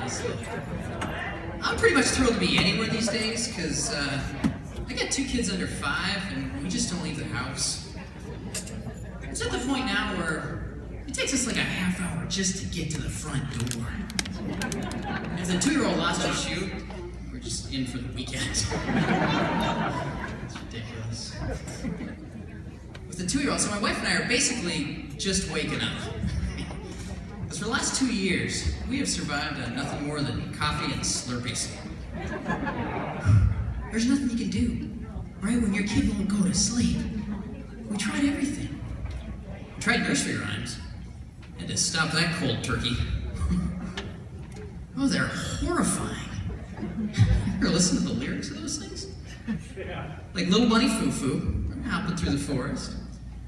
honestly. I'm pretty much thrilled to be anywhere these days, because I got 2 kids under 5, and we just don't leave the house. It's at the point now where it takes us like a half hour just to get to the front door. If the 2-year-old lost her shoe, we're just in for the weekend. It's ridiculous. With the 2-year-old, so my wife and I are basically just waking up. Because for the last 2 years, we have survived on nothing more than coffee and Slurpees. There's nothing you can do, right? When your kid won't go to sleep. We tried everything. We tried nursery rhymes. Had to stop that cold turkey. Oh, they're horrifying. You ever listen to the lyrics of those things? Like Little Bunny Foo-Foo, hopping through the forest,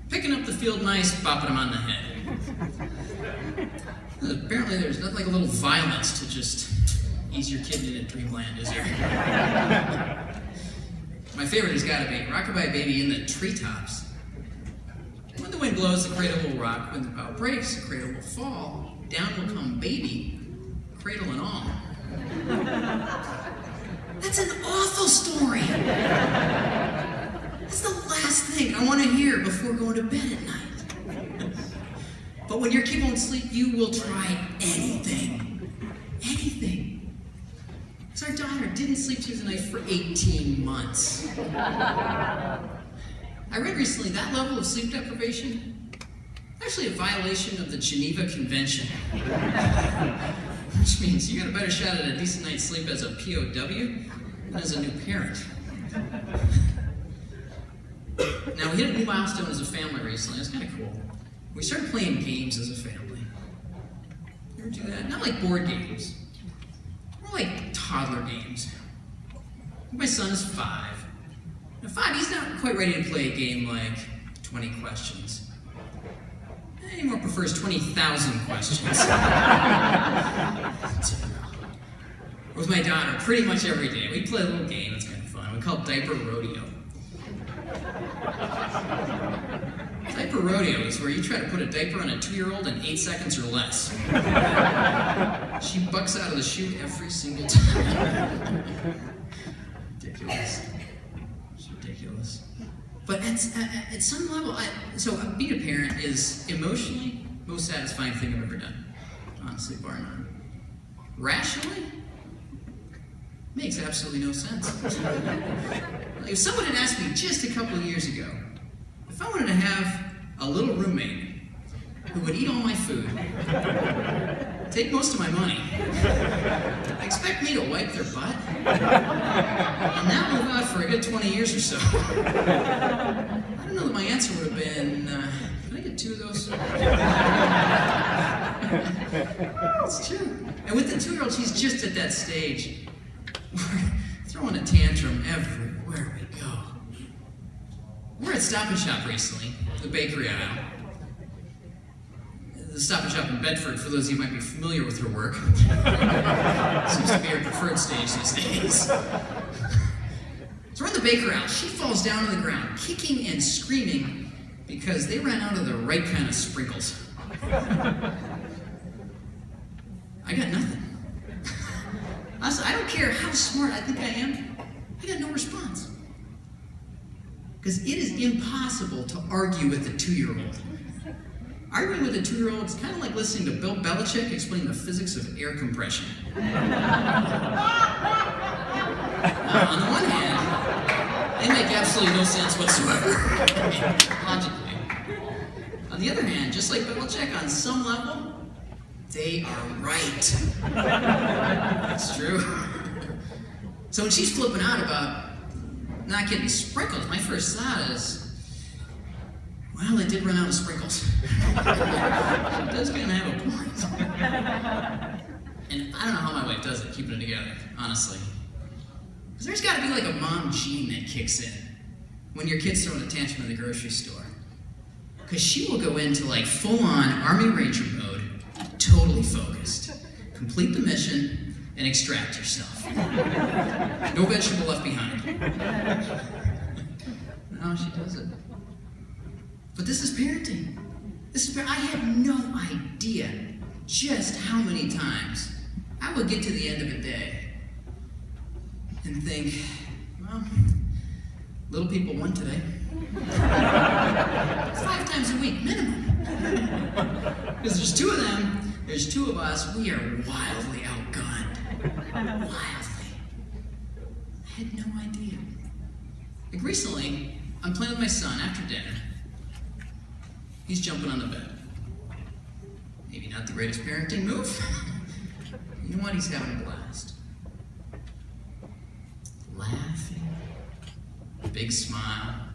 picking up the field mice, bopping them on the head. Apparently there's nothing like a little violence to just ease your kid into dreamland, is there? My favorite has got to be Rockabye Baby in the Treetops. When the wind blows, the cradle will rock. When the bough breaks, the cradle will fall. Down will come baby, cradle and all. That's an awful story. That's the last thing I want to hear before going to bed at night. But when your kid won't sleep, you will try anything. Anything. Because our daughter didn't sleep through the night for 18 months. I read recently that level of sleep deprivation is actually a violation of the Geneva Convention. Which means you got a better shot at a decent night's sleep as a POW than as a new parent. Now, we hit a new milestone as a family recently. It's kind of cool. We started playing games as a family. You ever do that? Not like board games. More like toddler games. My son is 5. Now, 5, he's not quite ready to play a game like 20 questions. He more prefers 20,000 questions. With my daughter, pretty much every day, we play a little game that's kind of fun. We call it Diaper Rodeo. Diaper Rodeo is where you try to put a diaper on a 2-year-old in 8 seconds or less. She bucks out of the chute every single time. Ridiculous. It's ridiculous. But at some level, so being a parent is emotionally the most satisfying thing I've ever done. Honestly, bar none. Rationally, makes absolutely no sense. Like if someone had asked me just a couple of years ago, if I wanted to have a little roommate who would eat all my food, take most of my money, expect me to wipe their butt, and not move out for a good 20 years or so, I don't know that my answer would have been, can I get 2 of those? It's true. And with the 2-year-old, she's just at that stage. We're throwing a tantrum everywhere we go. We're at Stop and Shop recently, the bakery aisle. The Stop and Shop in Bedford, for those of you who might be familiar with her work, seems to be her preferred stage these days. So we're in the bakery aisle. She falls down on the ground, kicking and screaming because they ran out of the right kind of sprinkles. I got nothing. Honestly, I don't care how smart I think I am, I got no response. Because it is impossible to argue with a 2-year-old. Arguing with a 2-year-old is kind of like listening to Bill Belichick explain the physics of air compression. On the one hand, they make absolutely no sense whatsoever, logically. On the other hand, just like Belichick, on some level, they are right. That's true. So when she's flipping out about not getting sprinkles, my first thought is, well, they did run out of sprinkles. She does kind of have a point. And I don't know how my wife does it, keeping it together, honestly. Because there's got to be like a mom gene that kicks in when your kid's throwing a tantrum in the grocery store. Because she will go into like full-on Army Ranger mode, totally focused. Complete the mission and extract yourself. No vegetable left behind. No, she does it. But this is parenting. I had no idea just how many times I would get to the end of a day and think, well, little people won today. 5 times a week, minimum. Because there's 2 of them, there's 2 of us, we are wildly outgunned. Wildly. I had no idea. Like recently, I'm playing with my son after dinner. He's jumping on the bed. Maybe not the greatest parenting move. You know what? He's having a blast. Laughing. Big smile.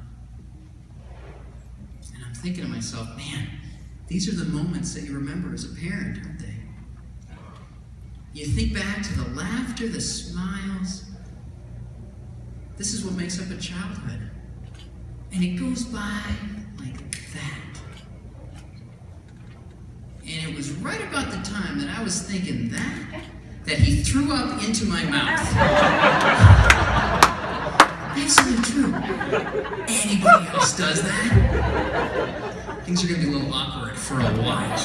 And I'm thinking to myself, man, these are the moments that you remember as a parent, aren't they? You think back to the laughter, the smiles. This is what makes up a childhood. And it goes by like that. And it was right about the time that I was thinking that he threw up into my mouth. Absolutely true. Anybody else does that? Things are going to be a little awkward for a while.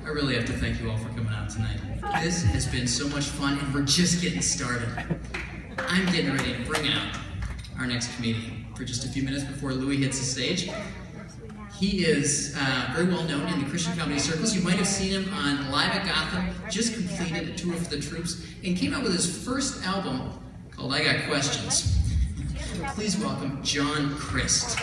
I really have to thank you all for coming out tonight. This has been so much fun, and we're just getting started. I'm getting ready to bring out our next comedian for just a few minutes before Louie hits the stage. He is very well known in the Christian comedy circles. You might have seen him on Live at Gotham, just completed a tour for the troops, and came out with his first album called I Got Questions. Please welcome John Christ.